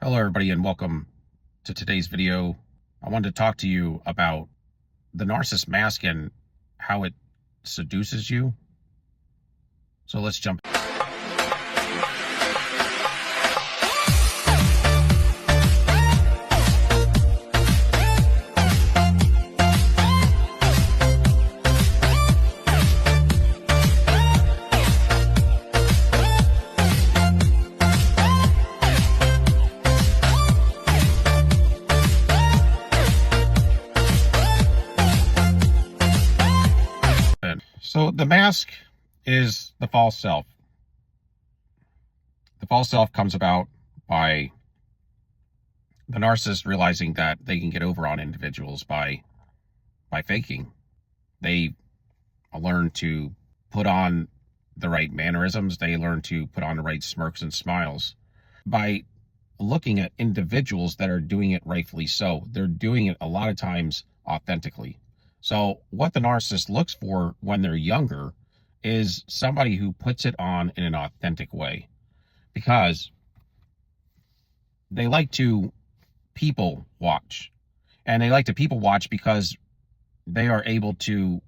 Hello everybody and welcome to today's video. I wanted to talk to you about the narcissist mask and how it seduces you. So let's jump. So the mask is the false self. The false self comes about by the narcissist realizing that they can get over on individuals by faking. They learn to put on the right mannerisms. They learn to put on the right smirks and smiles by looking at individuals that are doing it rightfully so. They're doing it a lot of times authentically. So what the narcissist looks for when they're younger is somebody who puts it on in an authentic way, because they like to people watch. And they like to people watch because they are able to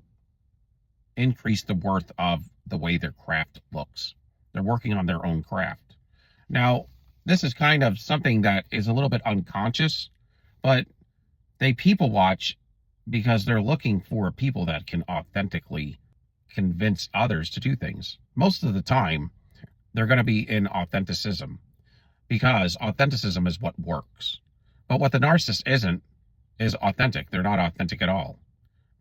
increase the worth of the way their craft looks. They're working on their own craft. Now, this is kind of something that is a little bit unconscious, but they people watch because they're looking for people that can authentically convince others to do things. Most of the time, they're going to be in authenticism, because authenticism is what works. But what the narcissist isn't is authentic. They're not authentic at all.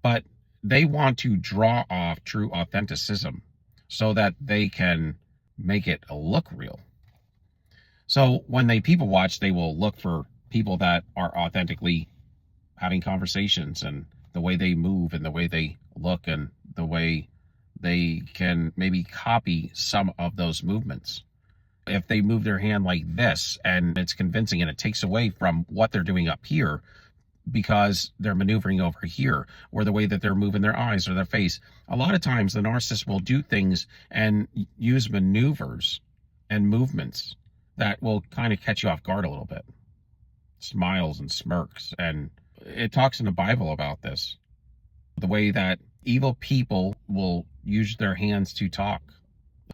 But they want to draw off true authenticism so that they can make it look real. So when they people watch, they will look for people that are authentically having conversations, and the way they move and the way they look and the way they can maybe copy some of those movements. If they move their hand like this and it's convincing and it takes away from what they're doing up here because they're maneuvering over here, or the way that they're moving their eyes or their face, a lot of times the narcissist will do things and use maneuvers and movements that will kind of catch you off guard a little bit. Smiles and smirks, and it talks in the Bible about this. The way that evil people will use their hands to talk,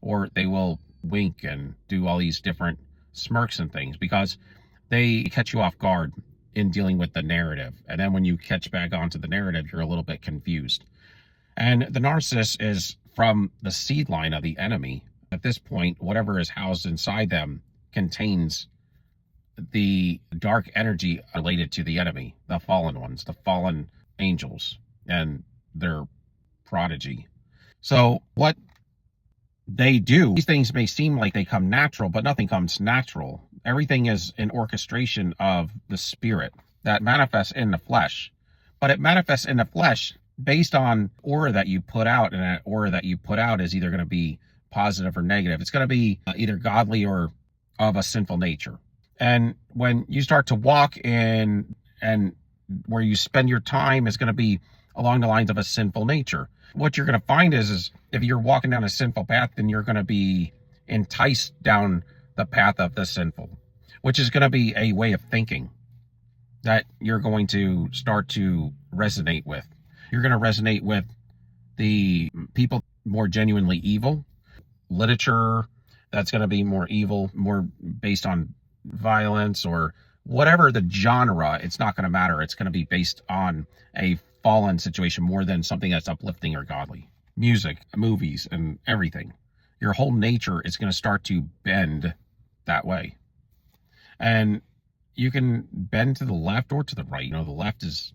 or they will wink and do all these different smirks and things because they catch you off guard in dealing with the narrative. And then when you catch back onto the narrative, you're a little bit confused. And the narcissist is from the seed line of the enemy. At this point, whatever is housed inside them contains the dark energy related to the enemy, the fallen ones, the fallen angels, and their prodigy. So what they do, these things may seem like they come natural, but nothing comes natural. Everything is an orchestration of the spirit that manifests in the flesh. But it manifests in the flesh based on aura that you put out, and that aura that you put out is either going to be positive or negative. It's going to be either godly or of a sinful nature. And when you start to walk in, and where you spend your time is going to be along the lines of a sinful nature. What you're going to find is if you're walking down a sinful path, then you're going to be enticed down the path of the sinful, which is going to be a way of thinking that you're going to start to resonate with. You're going to resonate with the people more genuinely evil, literature that's going to be more evil, more based on violence, or whatever the genre. It's not going to matter. It's going to be based on a fallen situation more than something that's uplifting or godly. Music, movies, and everything. Your whole nature is going to start to bend that way. And you can bend to the left or to the right. You know, the left is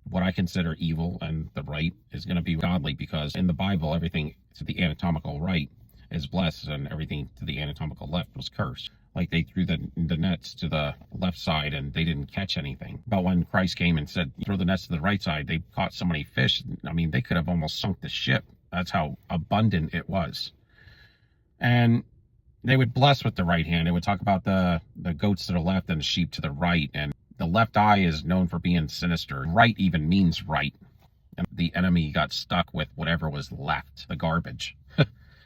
what I consider evil, and the right is going to be godly, because in the Bible, everything to the anatomical right is blessed, and everything to the anatomical left was cursed. Like they threw the nets to the left side and they didn't catch anything. But when Christ came and said, throw the nets to the right side, they caught so many fish. I mean, they could have almost sunk the ship. That's how abundant it was. And they would bless with the right hand. They would talk about the goats to the left and the sheep to the right. And the left eye is known for being sinister. Right even means right. And the enemy got stuck with whatever was left, the garbage.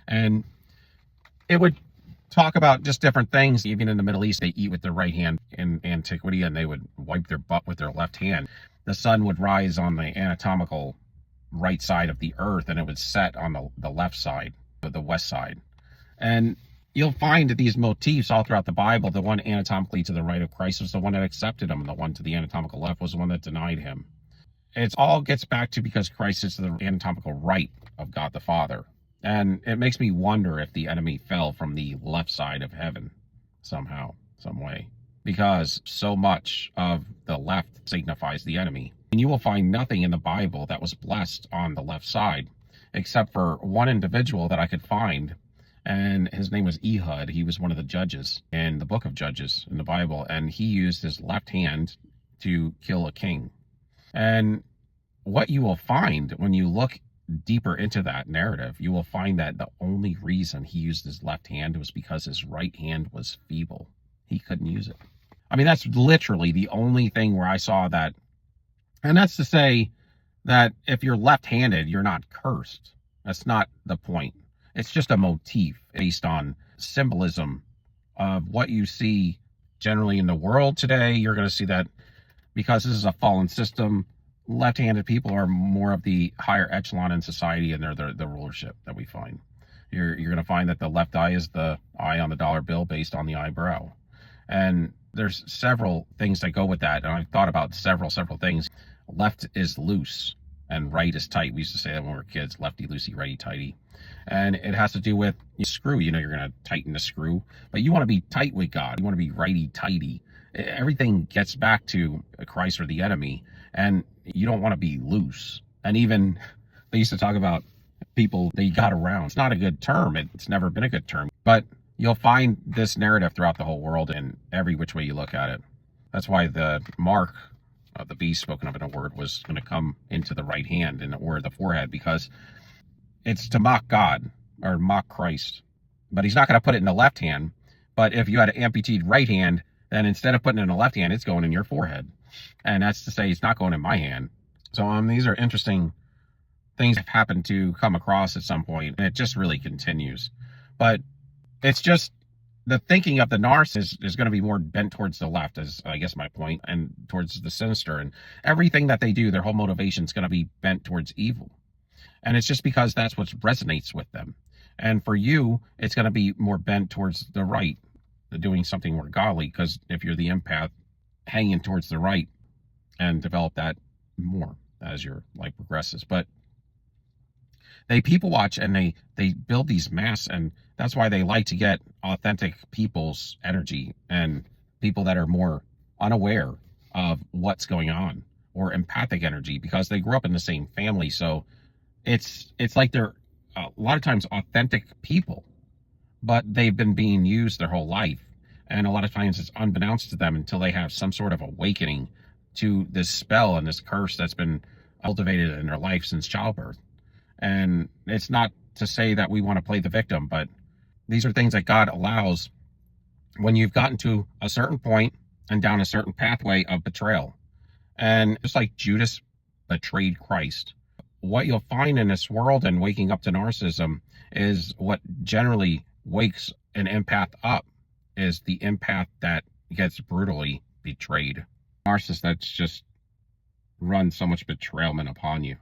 And it would talk about just different things. Even in the Middle East, they eat with their right hand in antiquity, and they would wipe their butt with their left hand. The sun would rise on the anatomical right side of the earth, and it would set on the left side, the west side. And you'll find that these motifs all throughout the Bible. The one anatomically to the right of Christ was the one that accepted him, and the one to the anatomical left was the one that denied him. It all gets back to because Christ is to the anatomical right of God the Father. And it makes me wonder if the enemy fell from the left side of heaven somehow, some way, because so much of the left signifies the enemy. And you will find nothing in the Bible that was blessed on the left side, except for one individual that I could find, and his name was Ehud. He was one of the judges in the book of Judges in the Bible, and he used his left hand to kill a king. And what you will find when you look deeper into that narrative, you will find that the only reason he used his left hand was because his right hand was feeble. He couldn't use it. I mean, that's literally the only thing where I saw that. And that's to say that if you're left-handed, you're not cursed. That's not the point. It's just a motif based on symbolism of what you see generally in the world today. You're going to see that because this is a fallen system, left-handed people are more of the higher echelon in society, and they're the rulership that we find. You're going to find that the left eye is the eye on the dollar bill based on the eyebrow. And there's several things that go with that. And I've thought about several things. Left is loose and right is tight. We used to say that when we were kids, lefty loosey, righty tighty. And it has to do with screw. You're going to tighten the screw, but you want to be tight with God. You want to be righty tighty. Everything gets back to Christ or the enemy, and you don't want to be loose. And even they used to talk about people they got around. It's not a good term. It's never been a good term, but you'll find this narrative throughout the whole world in every which way you look at it. That's why the mark of the beast spoken of in a word was going to come into the right hand or the forehead, because it's to mock God or mock Christ. But he's not going to put it in the left hand. But if you had an amputated right hand, then instead of putting it in the left hand, it's going in your forehead. And that's to say it's not going in my hand. So these are interesting things that happened to come across at some point, and it just really continues. But it's just the thinking of the narcissist is going to be more bent towards the left, is I guess my point, and towards the sinister. And everything that they do, their whole motivation is going to be bent towards evil. And it's just because that's what resonates with them. And for you, it's going to be more bent towards the right, doing something more godly, because if you're the empath, hanging towards the right and develop that more as your life progresses. But they people watch, and they build these masks, and that's why they like to get authentic people's energy and people that are more unaware of what's going on, or empathic energy, because they grew up in the same family. So it's like they're a lot of times authentic people, but they've been being used their whole life. And a lot of times it's unbeknownst to them until they have some sort of awakening to this spell and this curse that's been cultivated in their life since childbirth. And it's not to say that we want to play the victim, but these are things that God allows when you've gotten to a certain point and down a certain pathway of betrayal. And just like Judas betrayed Christ, what you'll find in this world and waking up to narcissism is what generally wakes an empath up is the empath that gets brutally betrayed. Narcissist that's just run so much betrayalment upon you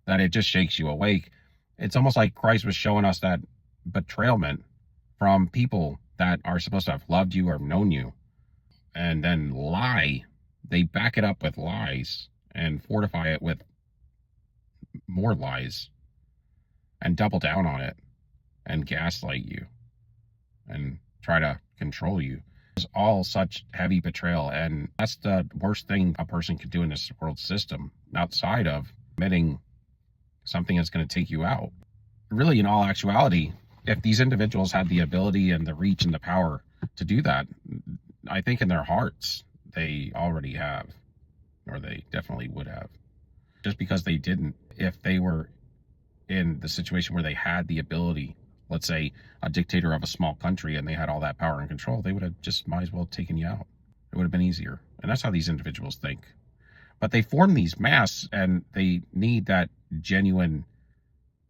that it just shakes you awake. It's almost like Christ was showing us that betrayalment from people that are supposed to have loved you or known you, and then lie. They back it up with lies and fortify it with more lies and double down on it and gaslight you and try to control you. It's all such heavy betrayal, and that's the worst thing a person can do in this world system, outside of admitting something that's going to take you out. Really, in all actuality, if these individuals had the ability and the reach and the power to do that, I think in their hearts they already have, or they definitely would have. Just because they didn't, if they were in the situation where they had the ability, let's say a dictator of a small country, and they had all that power and control, they would have just might as well taken you out. It would have been easier. And that's how these individuals think. But they form these masks, and they need that genuine,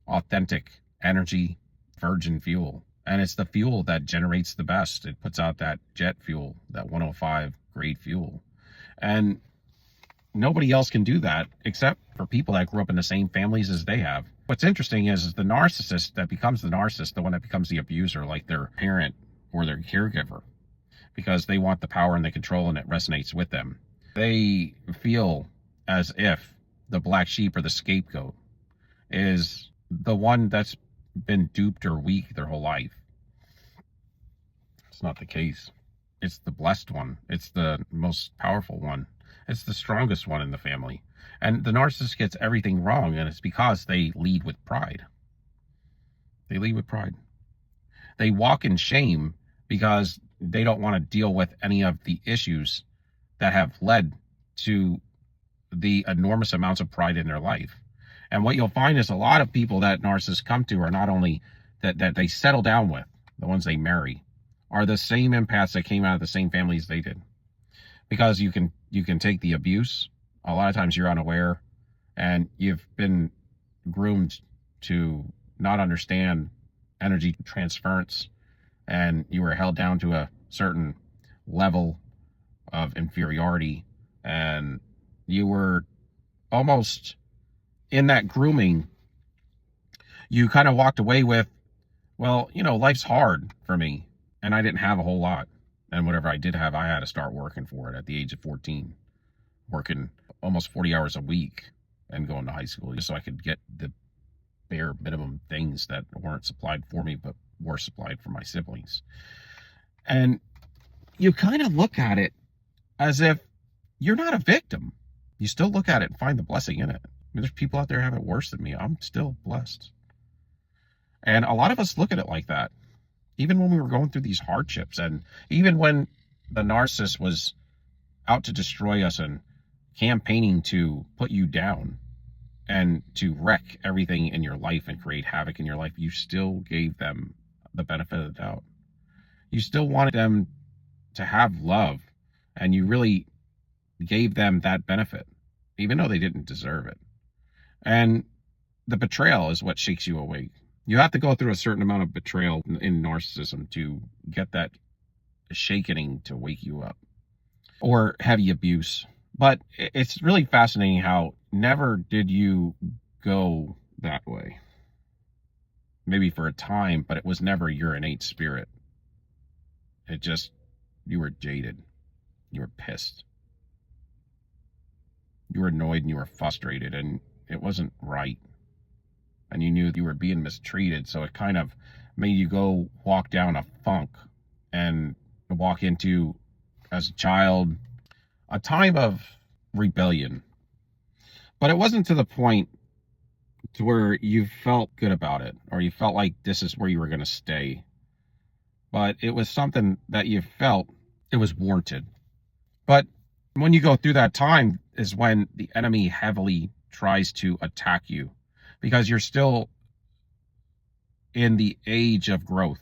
authentic energy, virgin fuel. And it's the fuel that generates the best. It puts out that jet fuel, that 105 grade fuel. And nobody else can do that except for people that grew up in the same families as they have. What's interesting is the narcissist that becomes the narcissist, the one that becomes the abuser, like their parent or their caregiver, because they want the power and the control and it resonates with them. They feel as if the black sheep or the scapegoat is the one that's been duped or weak their whole life. It's not the case. It's the blessed one. It's the most powerful one. It's the strongest one in the family. And the narcissist gets everything wrong, and it's because they lead with pride. They lead with pride. They walk in shame because they don't want to deal with any of the issues that have led to the enormous amounts of pride in their life. And what you'll find is a lot of people that narcissists come to are not only that they settle down with, the ones they marry, are the same empaths that came out of the same families they did. Because you can take the abuse. A lot of times you're unaware and you've been groomed to not understand energy transference, and you were held down to a certain level of inferiority, and you were almost in that grooming. You kind of walked away with, well, life's hard for me, and I didn't have a whole lot. And whatever I did have, I had to start working for it at the age of 14, working almost 40 hours a week and going to high school just so I could get the bare minimum things that weren't supplied for me, but were supplied for my siblings. And you kind of look at it as if you're not a victim. You still look at it and find the blessing in it. I mean, there's people out there who have it worse than me. I'm still blessed. And a lot of us look at it like that. Even when we were going through these hardships, and even when the narcissist was out to destroy us and campaigning to put you down and to wreck everything in your life and create havoc in your life, you still gave them the benefit of the doubt. You still wanted them to have love, and you really gave them that benefit, even though they didn't deserve it. And the betrayal is what shakes you awake. You have to go through a certain amount of betrayal in narcissism to get that shakening to wake you up, or heavy abuse. But it's really fascinating how never did you go that way. Maybe for a time, but it was never your innate spirit. It just, you were jaded. You were pissed. You were annoyed and you were frustrated, and it wasn't right. And you knew you were being mistreated, so it kind of made you go walk down a funk and walk into, as a child, a time of rebellion. But it wasn't to the point to where you felt good about it, or you felt like this is where you were going to stay. But it was something that you felt it was warranted. But when you go through that time is when the enemy heavily tries to attack you, because you're still in the age of growth.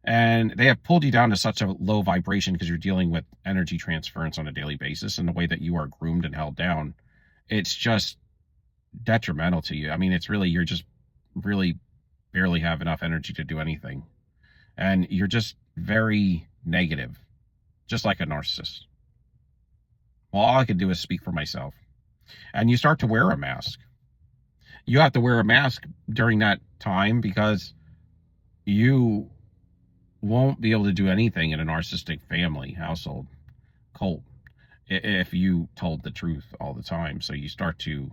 And they have pulled you down to such a low vibration because you're dealing with energy transference on a daily basis, and the way that you are groomed and held down, it's just detrimental to you. I mean, it's really, you're just really barely have enough energy to do anything. And you're just very negative, just like a narcissist. Well, all I can do is speak for myself. And you start to wear a mask. You have to wear a mask during that time because you won't be able to do anything in a narcissistic family, household, cult, if you told the truth all the time. So you start to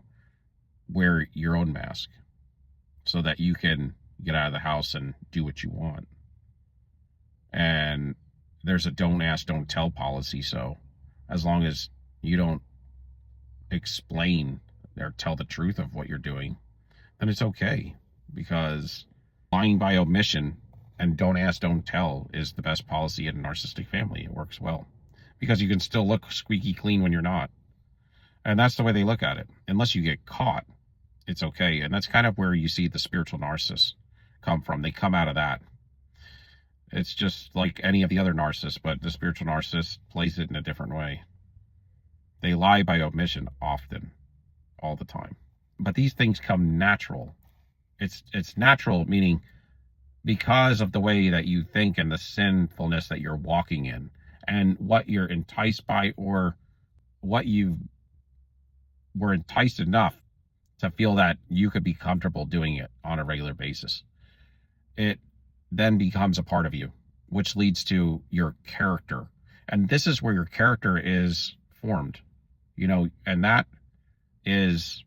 wear your own mask so that you can get out of the house and do what you want. And there's a don't ask, don't tell policy. So as long as you don't explain or tell the truth of what you're doing, then it's okay, because lying by omission and don't ask, don't tell is the best policy in a narcissistic family. It works well because you can still look squeaky clean when you're not. And that's the way they look at it. Unless you get caught, it's okay. And that's kind of where you see the spiritual narcissists come from. They come out of that. It's just like any of the other narcissists, but the spiritual narcissist plays it in a different way. They lie by omission often, all the time. But these things come natural. It's natural, meaning because of the way that you think and the sinfulness that you're walking in and what you're enticed by, or what you were enticed enough to feel that you could be comfortable doing it on a regular basis. It then becomes a part of you, which leads to your character. And this is where your character is formed, and that is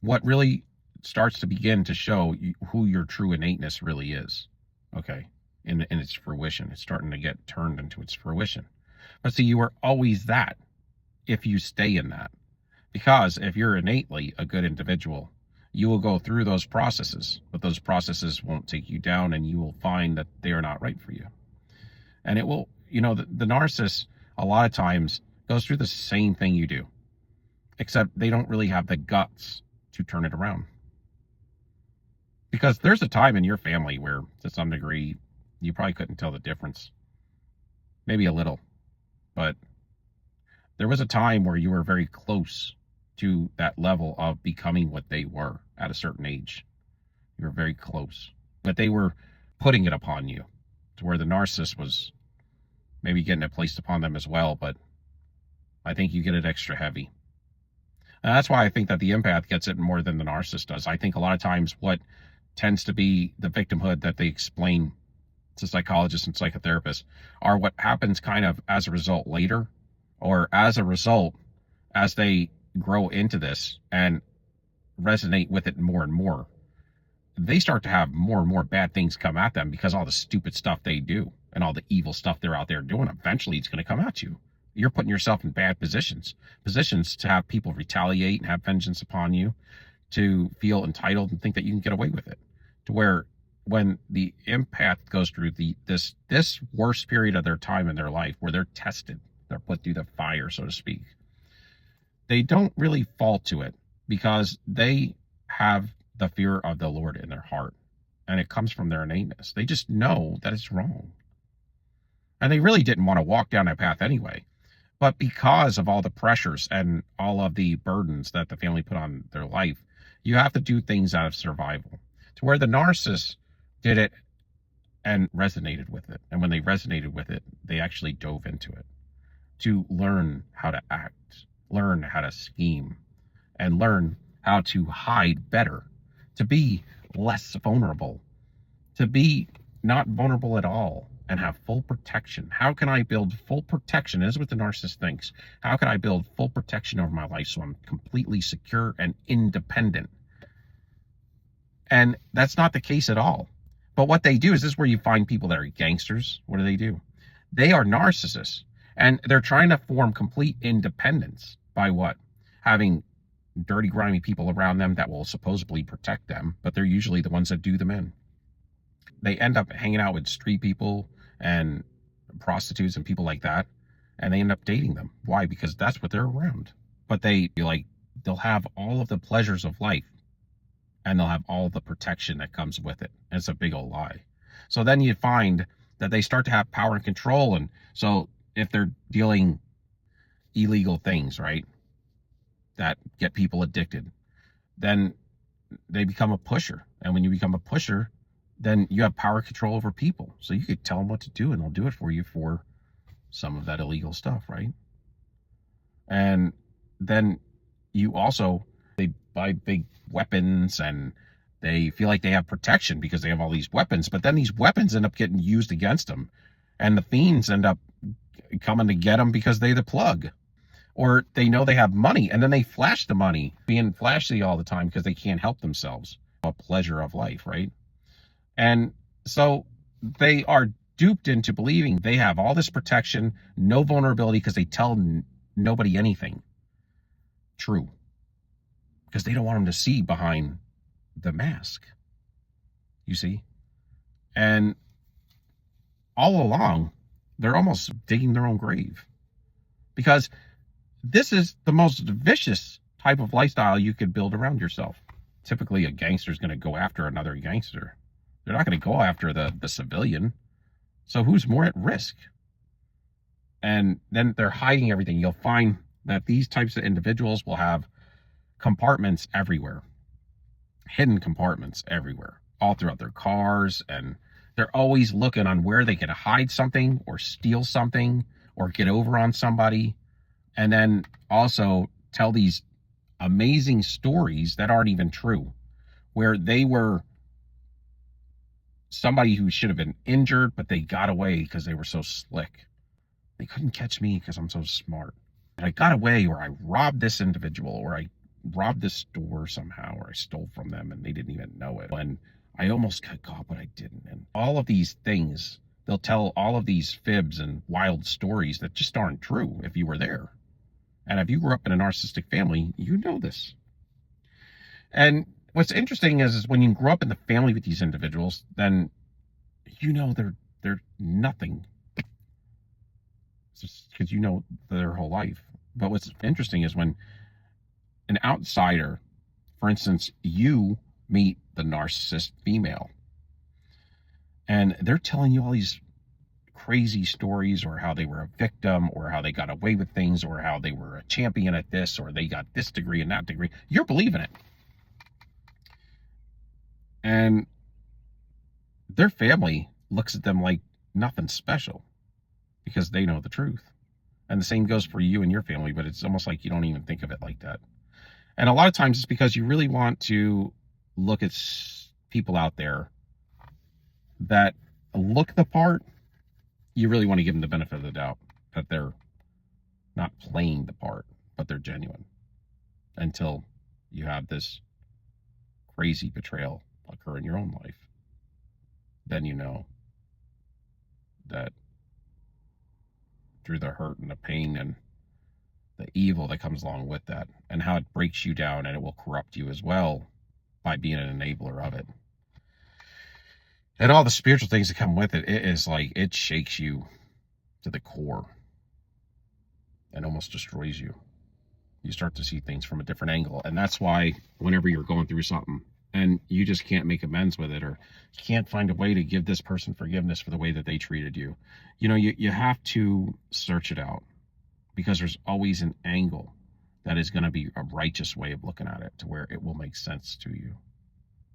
what really starts to begin to show who your true innateness really is. Okay. In its fruition, it's starting to get turned into its fruition. But see, you are always that if you stay in that. Because if you're innately a good individual, you will go through those processes, but those processes won't take you down, and you will find that they are not right for you. And it will, the narcissist a lot of times goes through the same thing you do, except they don't really have the guts to turn it around. Because there's a time in your family where, to some degree, you probably couldn't tell the difference. Maybe a little. But there was a time where you were very close to that level of becoming what they were at a certain age. You were very close. But they were putting it upon you, to where the narcissist was maybe getting it placed upon them as well. But I think you get it extra heavy. And that's why I think that the empath gets it more than the narcissist does. I think a lot of times what tends to be the victimhood that they explain to psychologists and psychotherapists are what happens kind of as a result later, or as a result as they grow into this and resonate with it more and more. They start to have more and more bad things come at them because all the stupid stuff they do and all the evil stuff they're out there doing, eventually it's going to come at you. You're putting yourself in bad positions to have people retaliate and have vengeance upon you, to feel entitled and think that you can get away with it. To where when the empath goes through this worst period of their time in their life, where they're tested, they're put through the fire, so to speak, they don't really fall to it because they have the fear of the Lord in their heart, and it comes from their innateness. They just know that it's wrong, and they really didn't want to walk down that path anyway. But because of all the pressures and all of the burdens that the family put on their life, you have to do things out of survival. To where the narcissist did it and resonated with it. And when they resonated with it, they actually dove into it to learn how to act, learn how to scheme, and learn how to hide better, to be less vulnerable, to be not vulnerable at all, and have full protection. How can I build full protection? This is what the narcissist thinks. How can I build full protection over my life so I'm completely secure and independent? And that's not the case at all. But what they do is, this is where you find people that are gangsters. What do? They are narcissists. And they're trying to form complete independence by what? Having dirty, grimy people around them that will supposedly protect them, but they're usually the ones that do them in. They end up hanging out with street people and prostitutes and people like that, and they end up dating them. Why? Because that's what they're around. But they'll have all of the pleasures of life, and they'll have all the protection that comes with it. And it's a big old lie. So then you find that they start to have power and control. And so if they're dealing illegal things, right, that get people addicted, then they become a pusher. And when you become a pusher, then you have power control over people. So you could tell them what to do, and they'll do it for you for some of that illegal stuff, right? And then you also, they buy big weapons, and they feel like they have protection because they have all these weapons, but then these weapons end up getting used against them, and the fiends end up coming to get them because they're the plug. Or they know they have money, and then they flash the money, being flashy all the time because they can't help themselves. A pleasure of life, right? And so they are duped into believing they have all this protection, no vulnerability, because they tell nobody anything true, because they don't want them to see behind the mask, you see? And all along, they're almost digging their own grave, because this is the most vicious type of lifestyle you could build around yourself. Typically, a gangster is going to go after another gangster. They're not going to go after the civilian. So who's more at risk? And then they're hiding everything. You'll find that these types of individuals will have compartments everywhere, hidden compartments everywhere. all throughout their cars, and they're always looking on where they can hide something or steal something or get over on somebody, and then also tell these amazing stories that aren't even true, where they were somebody who should have been injured, but they got away because they were so slick. They couldn't catch me because I'm so smart. I got away, or I robbed this individual, or I robbed this store somehow, or I stole from them and they didn't even know it. When I almost got caught, but I didn't. And all of these things, they'll tell all of these fibs and wild stories that just aren't true if you were there. And if you grew up in a narcissistic family, you know this. And what's interesting is when you grow up in the family with these individuals, then you know they're nothing. It's just because you know their whole life. But what's interesting is when an outsider, for instance, you meet the narcissist female, and they're telling you all these crazy stories, or how they were a victim, or how they got away with things, or how they were a champion at this, or they got this degree and that degree. You're believing it. And their family looks at them like nothing special because they know the truth. And the same goes for you and your family, but it's almost like you don't even think of it like that. And a lot of times it's because you really want to look at people out there that look the part. You really want to give them the benefit of the doubt that they're not playing the part, but they're genuine, until you have this crazy betrayal occur in your own life. Then you know that through the hurt and the pain and the evil that comes along with that, and how it breaks you down, and it will corrupt you as well by being an enabler of it. And all the spiritual things that come with it, it is like, it shakes you to the core and almost destroys you. You start to see things from a different angle. And that's why whenever you're going through something and you just can't make amends with it, or you can't find a way to give this person forgiveness for the way that they treated you, you know, you have to search it out, because there's always an angle that is going to be a righteous way of looking at it, to where it will make sense to you,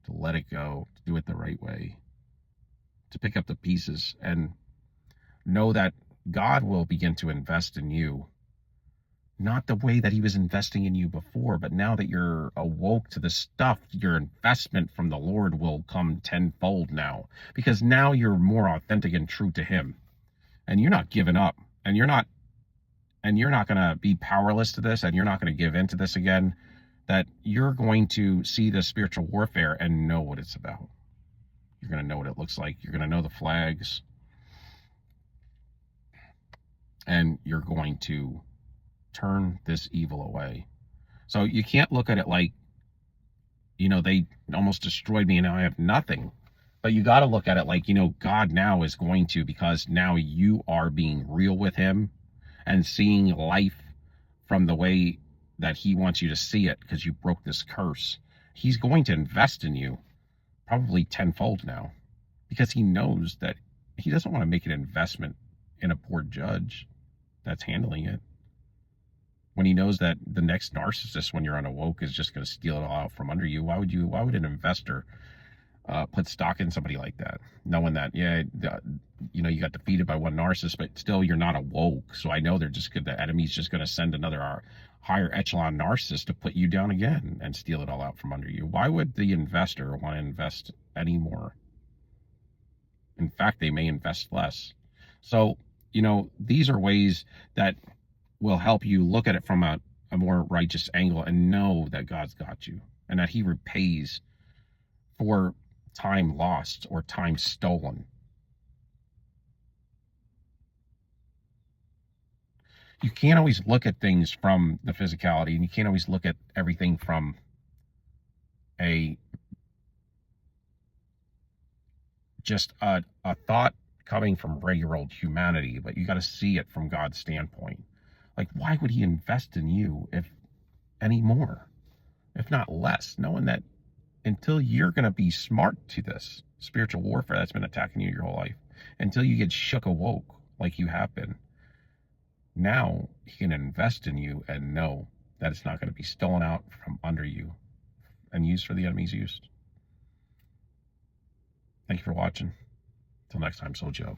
to let it go, to do it the right way, to pick up the pieces and know that God will begin to invest in you, not the way that he was investing in you before, but now that you're awoke to the stuff, your investment from the Lord will come tenfold now, because now you're more authentic and true to him, and you're not giving up, and you're not going to be powerless to this, and you're not going to give in to this again, that you're going to see the spiritual warfare and know what it's about. You're going to know what it looks like. You're going to know the flags, and you're going to turn this evil away. So you can't look at it like, you know, they almost destroyed me and now I have nothing. But you got to look at it like, you know, God now is going to, because now you are being real with him and seeing life from the way that he wants you to see it, because you broke this curse. He's going to invest in you probably tenfold now, because he knows that he doesn't want to make an investment in a poor judge that's handling it, when he knows that the next narcissist, when you're unawoke, is just going to steal it all out from under you. Why would an investor put stock in somebody like that, knowing that, yeah, you know, you got defeated by one narcissist, but still you're not awoke. So I know the enemy's just going to send another higher echelon narcissist to put you down again and steal it all out from under you. Why would the investor want to invest any more? In fact, they may invest less. So, you know, these are ways that will help you look at it from a more righteous angle, and know that God's got you, and that he repays for time lost or time stolen. You can't always look at things from the physicality, and you can't always look at everything from just a thought coming from regular old humanity, but you got to see it from God's standpoint. Like, why would he invest in you if any more, if not less, knowing that until you're going to be smart to this spiritual warfare that's been attacking you your whole life, until you get shook awoke like you have been, now he can invest in you and know that it's not going to be stolen out from under you and used for the enemy's use. Thank you for watching. Till next time, Soul Joe.